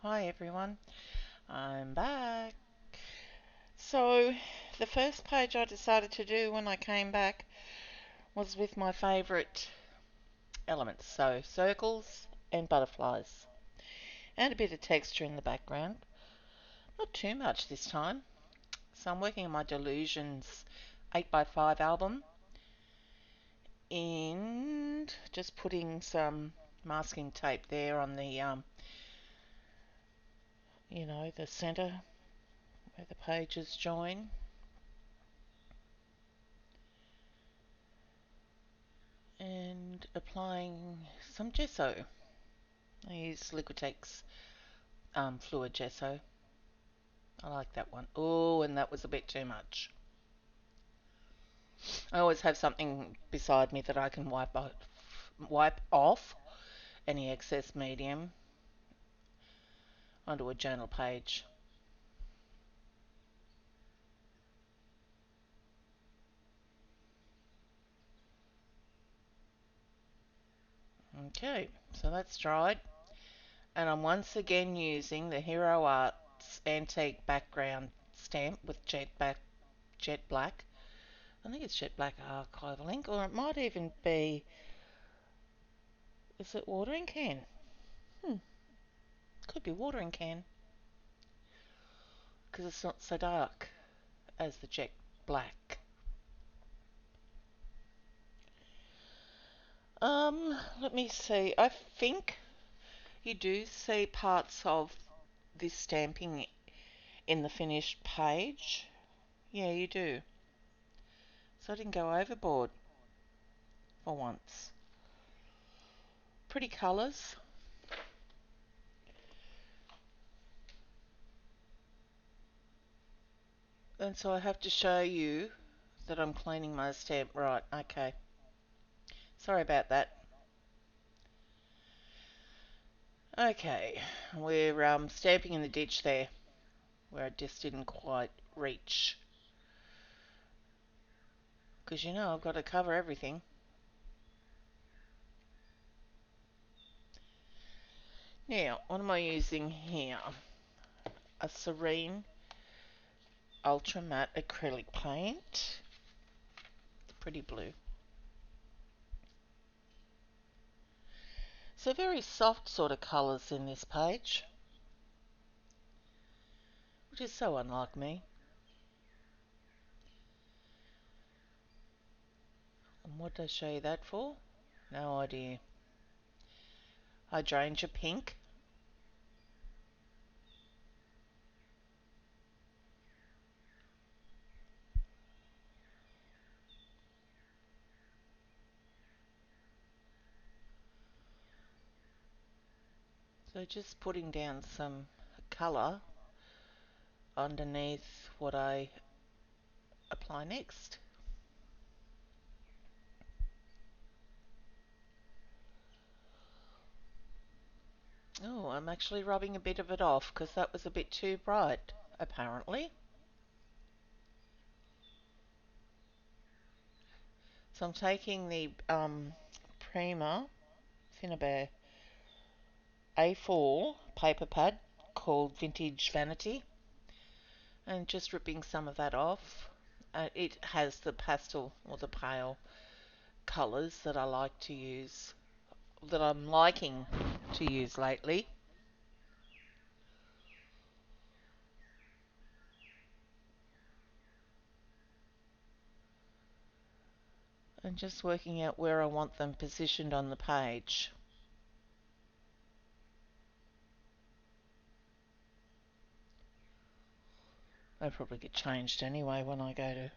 Hi everyone, I'm back. So, the first page I decided to do when I came back was with my favourite elements, so circles and butterflies, and a bit of texture in the background. Not too much this time. So I'm working on my Delusions 8x5 album and just putting some masking tape there on the, the centre where the pages join. And applying some gesso. I use Liquitex fluid gesso. I like that one. Oh, and that was a bit too much. I always have something beside me that I can wipe off any excess medium onto a journal page. Okay, so that's dried. And I'm once again using the Hero Arts Antique Background stamp with jet black. I think it's jet black archival ink, or it might even be. Is it watering can? Could be watering can, because it's not so dark as the jet black. Let me see. I think you do see parts of this stamping in the finished page. Yeah, you do. So I didn't go overboard for once. Pretty colours. And so I have to show you that I'm cleaning my stamp right. Okay. Sorry about that. Okay, we're stamping in the ditch there, where I just didn't quite reach. Because I've got to cover everything. Now, what am I using here? A Serene Ultra Matte Acrylic Paint. It's pretty blue. So very soft sort of colours in this page, which is so unlike me. And what did I show you that for? No idea. Hydrangea pink. So just putting down some colour underneath what I apply next. Oh, I'm actually rubbing a bit of it off because that was a bit too bright, apparently. So I'm taking the Prima Finnabair A4 paper pad called Vintage Vanity and just ripping some of that off. It has the pastel or the pale colours that I like to use, that I'm liking to use lately. And just working out where I want them positioned on the page. They'll probably get changed anyway when I go to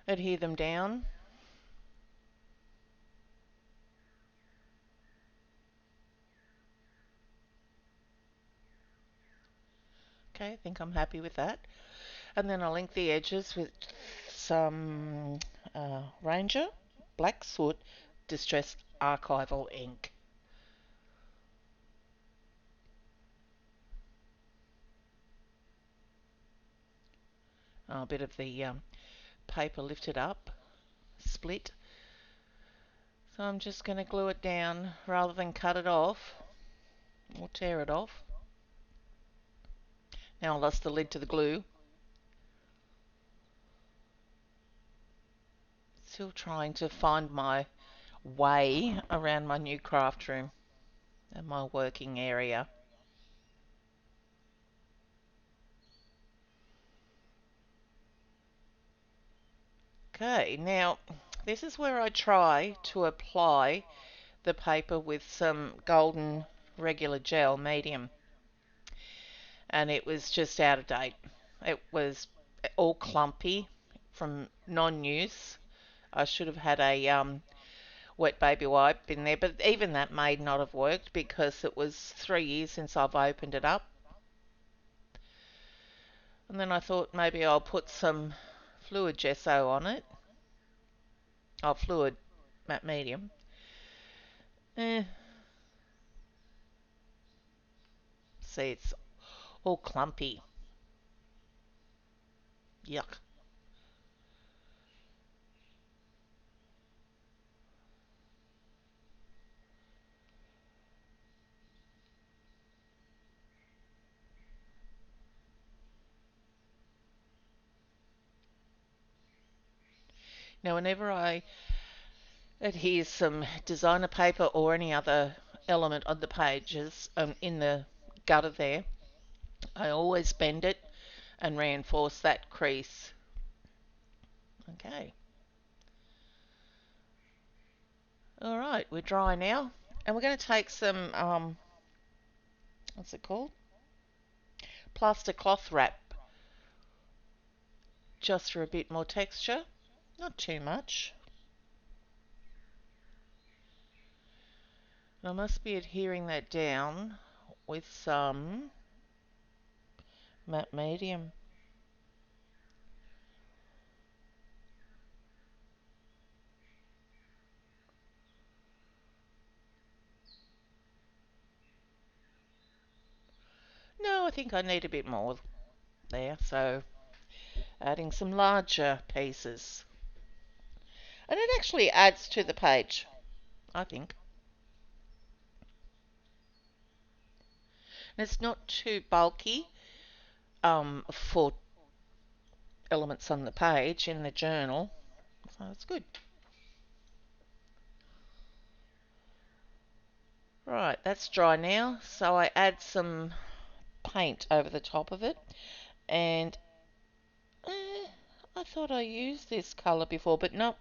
adhere them down. Okay, I think I'm happy with that. And then I'll ink the edges with some Ranger Black Soot Distressed Archival ink. A bit of the paper lifted up, split. So I'm just going to glue it down rather than cut it off or tear it off. Now I lost the lid to the glue. Still trying to find my way around my new craft room and my working area. Okay, now this is where I try to apply the paper with some golden regular gel medium, and it was just out of date. It was all clumpy from non-use. I should have had a wet baby wipe in there, but even that may not have worked because it was 3 years since I've opened it up. And then I thought maybe I'll put some fluid gesso on it. Oh, fluid matte medium. Eh, see, it's all clumpy. Yuck. Now, whenever I adhere some designer paper or any other element on the pages, in the gutter there, I always bend it and reinforce that crease. Okay. All right, we're dry now, and we're going to take some, what's it called? Plaster cloth wrap, just for a bit more texture, not too much. And I must be adhering that down with some matte medium. No, I think I need a bit more there, so adding some larger pieces. And it actually adds to the page, I think. And it's not too bulky for elements on the page in the journal, so it's good. Right, that's dry now, so I add some paint over the top of it, and I thought I used this colour before, but no,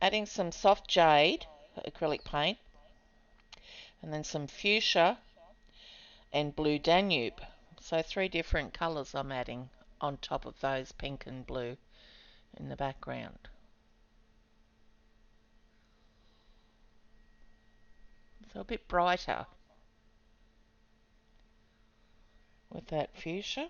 adding some soft jade acrylic paint, and then some fuchsia and blue Danube. So 3 different colours I'm adding on top of those pink and blue in the background. So a bit brighter with that fuchsia.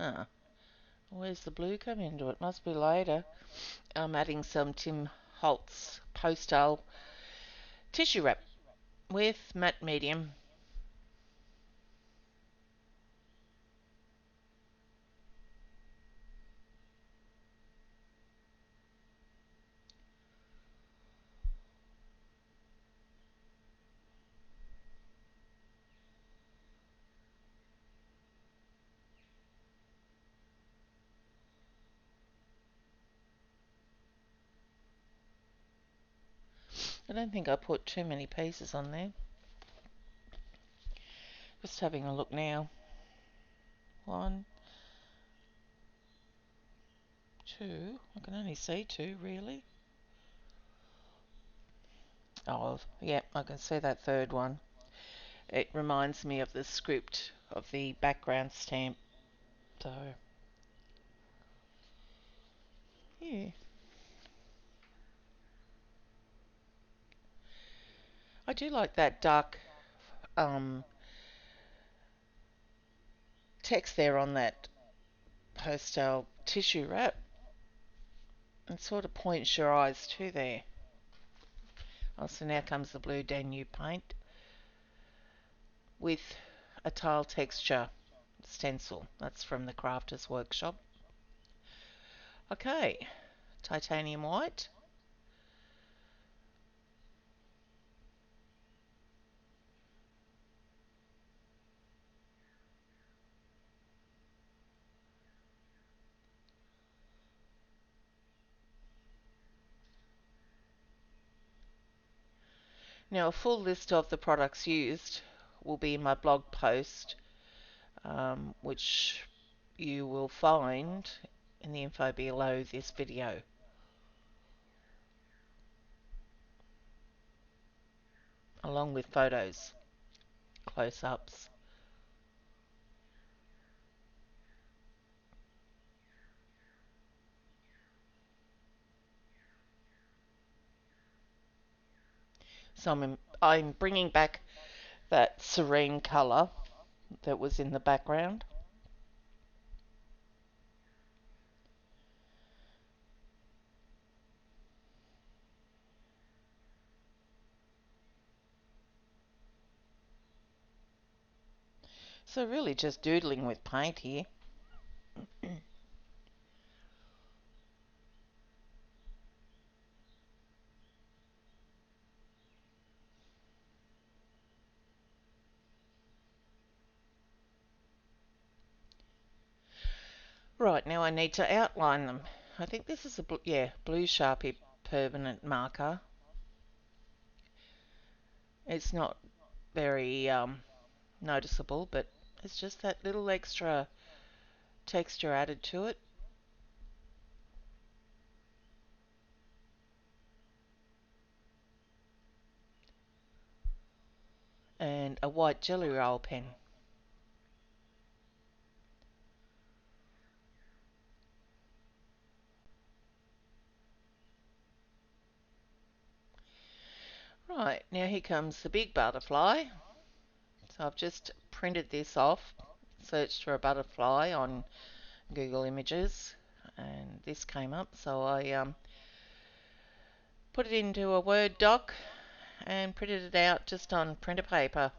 Ah, where's the blue come into it? Must be later. I'm adding some Tim Holtz postale tissue wrap with matte medium. I don't think I put too many pieces on there. Just having a look now. 1, 2. I can only see 2 really. Oh, yeah, I can see that third one. It reminds me of the script of the background stamp. So, yeah. I do like that dark text there on that postal tissue wrap. It sort of points your eyes to there. Oh, so now comes the blue Danube paint with a tile texture stencil. That's from the Crafter's Workshop. Okay, titanium white. Now, a full list of the products used will be in my blog post, which you will find in the info below this video, along with photos, close-ups. So I'm bringing back that serene colour that was in the background. So really just doodling with paint here. Right, now I need to outline them. I think this is a blue Sharpie permanent marker. It's not very noticeable, but it's just that little extra texture added to it. And a white jelly roll pen. Right, now here comes the big butterfly. So I've just printed this off, searched for a butterfly on Google Images, and this came up. So I put it into a Word doc and printed it out just on printer paper.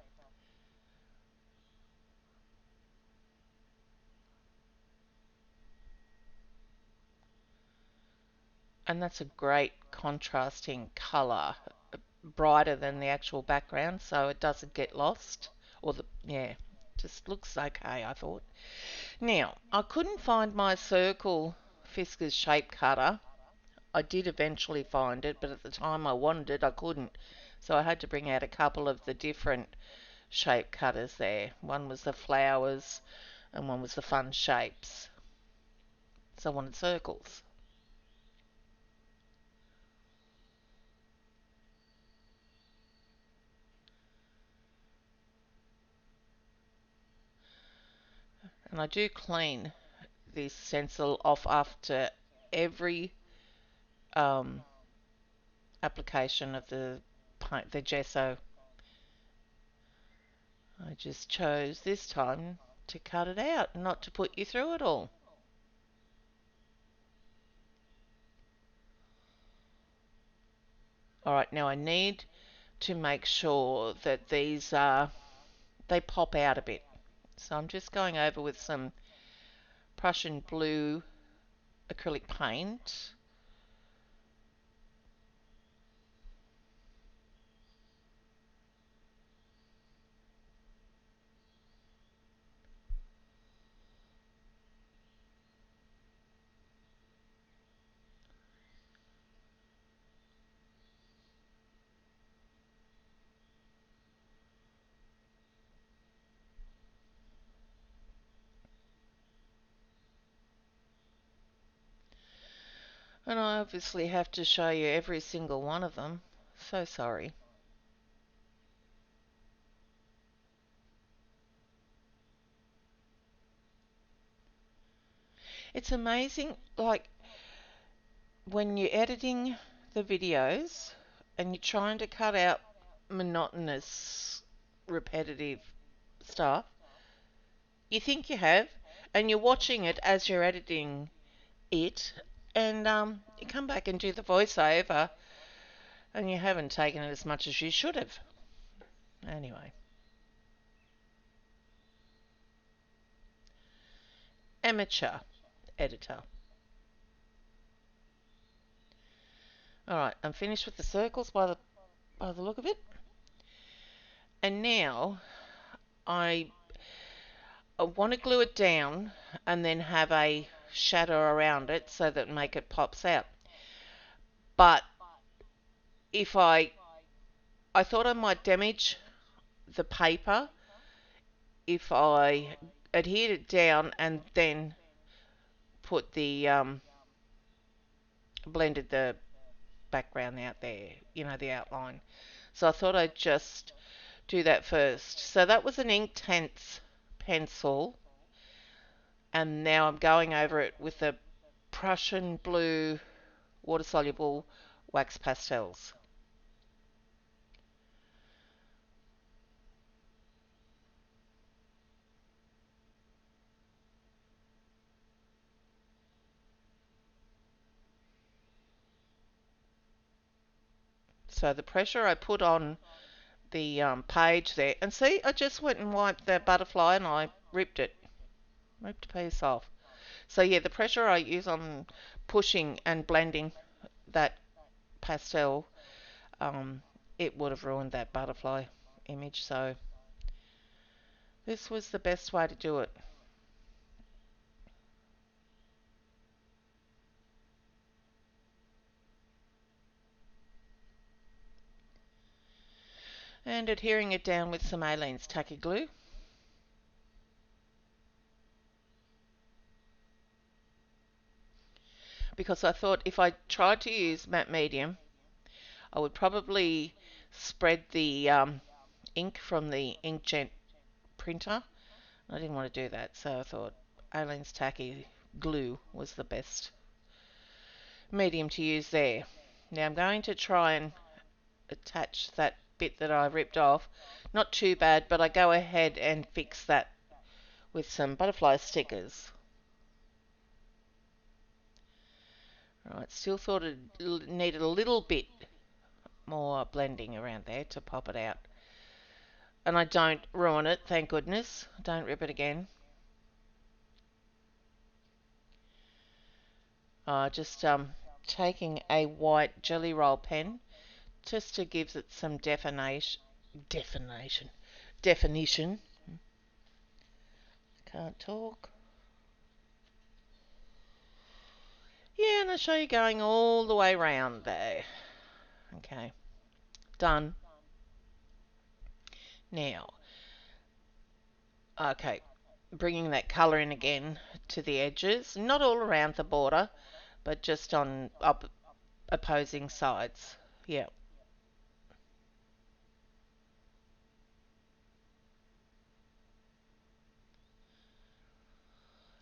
And that's a great contrasting colour, brighter than the actual background, so it doesn't get lost. Just looks okay, I thought. Now, I couldn't find my circle Fiskars shape cutter. I did eventually find it, but at the time I wanted it, I couldn't. So I had to bring out a couple of the different shape cutters there. One was the flowers and one was the fun shapes. So I wanted circles. And I do clean this stencil off after every um, application of the gesso. I just chose this time to cut it out, not to put you through it all. Alright, now I need to make sure that they pop out a bit. So I'm just going over with some Prussian blue acrylic paint. And I obviously have to show you every single one of them. So sorry. It's amazing, like, when you're editing the videos and you're trying to cut out monotonous, repetitive stuff, you think you have, and you're watching it as you're editing it, and you come back and do the voiceover, and you haven't taken it as much as you should have. Anyway. Amateur editor. Alright, I'm finished with the circles by the look of it. And now I want to glue it down and then have a shadow around it so that make it pops out. But if I thought I might damage the paper if I adhered it down and then put the blended the background out there, the outline. So I thought I'd just do that first. So that was an Inktense pencil, and now I'm going over it with the Prussian blue water-soluble wax pastels. So the pressure I put on the page there, and see, I just went and wiped the butterfly and I ripped a piece off. So yeah, the pressure I use on pushing and blending that pastel, it would have ruined that butterfly image. So this was the best way to do it. And adhering it down with some Aleene's Tacky glue. Because I thought if I tried to use matte medium, I would probably spread the ink from the inkjet printer. I didn't want to do that, so I thought Aleene's Tacky glue was the best medium to use there. Now I'm going to try and attach that bit that I ripped off. Not too bad, but I go ahead and fix that with some butterfly stickers. Right, still thought it needed a little bit more blending around there to pop it out. And I don't ruin it, thank goodness. Don't rip it again. Just taking a white jelly roll pen just to give it some definition. Can't talk. Yeah, and I'll show you going all the way around there. Okay, done. Now, okay, bringing that colour in again to the edges, not all around the border, but just on opposing sides. Yeah.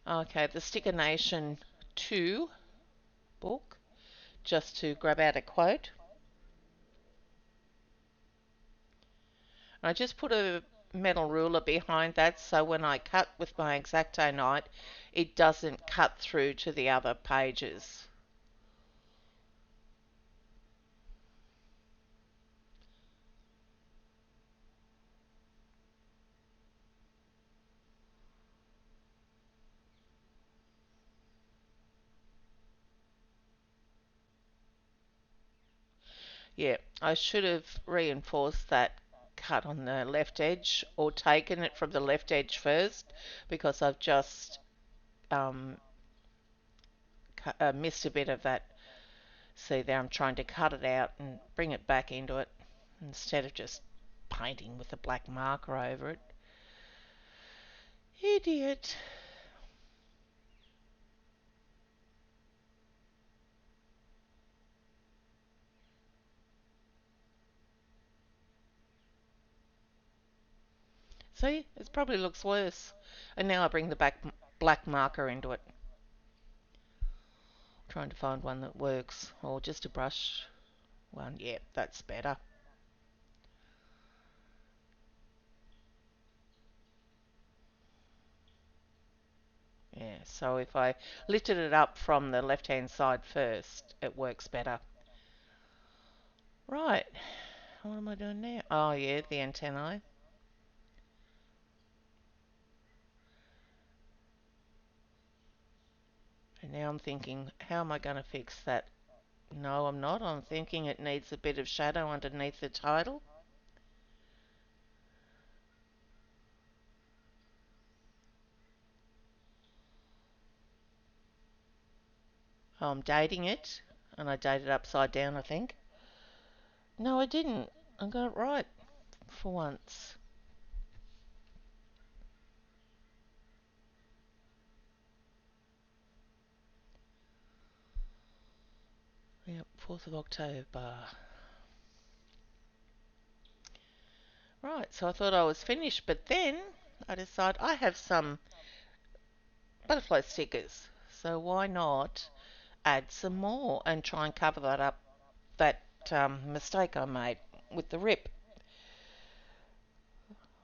Okay, the Sticker Nation 2 book, just to grab out a quote. I just put a metal ruler behind that so when I cut with my X-Acto knife, it doesn't cut through to the other pages. Yeah, I should have reinforced that cut on the left edge or taken it from the left edge first because I've just missed a bit of that. See there, I'm trying to cut it out and bring it back into it instead of just painting with a black marker over it. Idiot. See, it probably looks worse. And now I bring the black marker into it. Trying to find one that works, or just a brush one. Yeah, that's better. Yeah, so if I lifted it up from the left-hand side first, it works better. Right, what am I doing now? Oh yeah, the antennae. And now I'm thinking, how am I going to fix that No, I'm not. I'm thinking it needs a bit of shadow underneath the title. I'm dating it, and I dated upside down, I think. No, I didn't. I got it right for once. Yep, 4th of October. Right, so I thought I was finished, but then I decided I have some butterfly stickers. So why not add some more and try and cover that up, that mistake I made with the rip.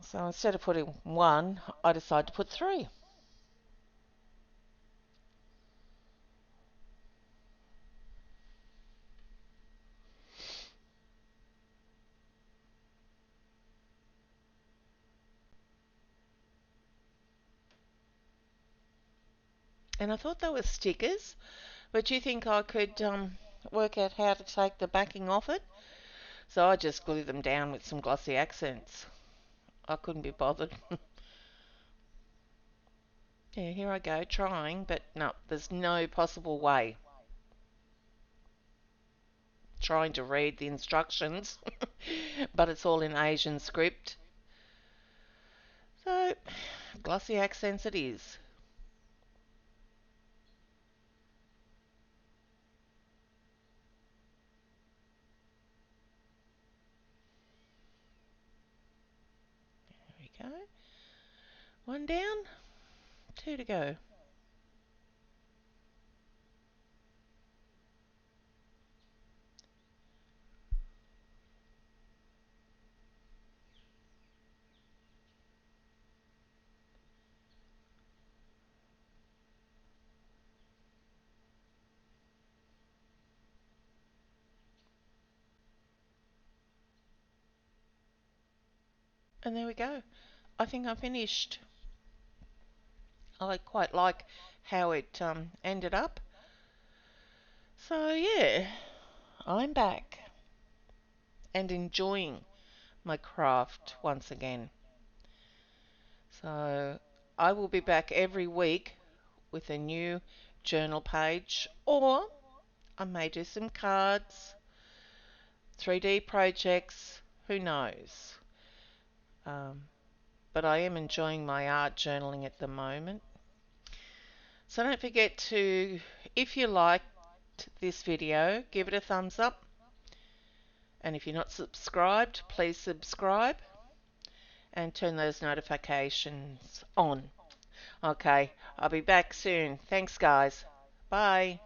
So instead of putting one, I decided to put three. And I thought they were stickers, but you think I could work out how to take the backing off it? So I just glue them down with some glossy accents. I couldn't be bothered. Yeah, here I go, trying, but no, there's no possible way. Trying to read the instructions, but it's all in Asian script. So, glossy accents it is. There we go. One down, two to go. And there we go. I think I'm finished. I quite like how it ended up. So yeah, I'm back and enjoying my craft once again. So I will be back every week with a new journal page, or I may do some cards, 3D projects, who knows. Um, but I am enjoying my art journaling at the moment. So don't forget to, if you liked this video, give it a thumbs up. And if you're not subscribed, please subscribe and turn those notifications on. Okay, I'll be back soon. Thanks, guys. Bye.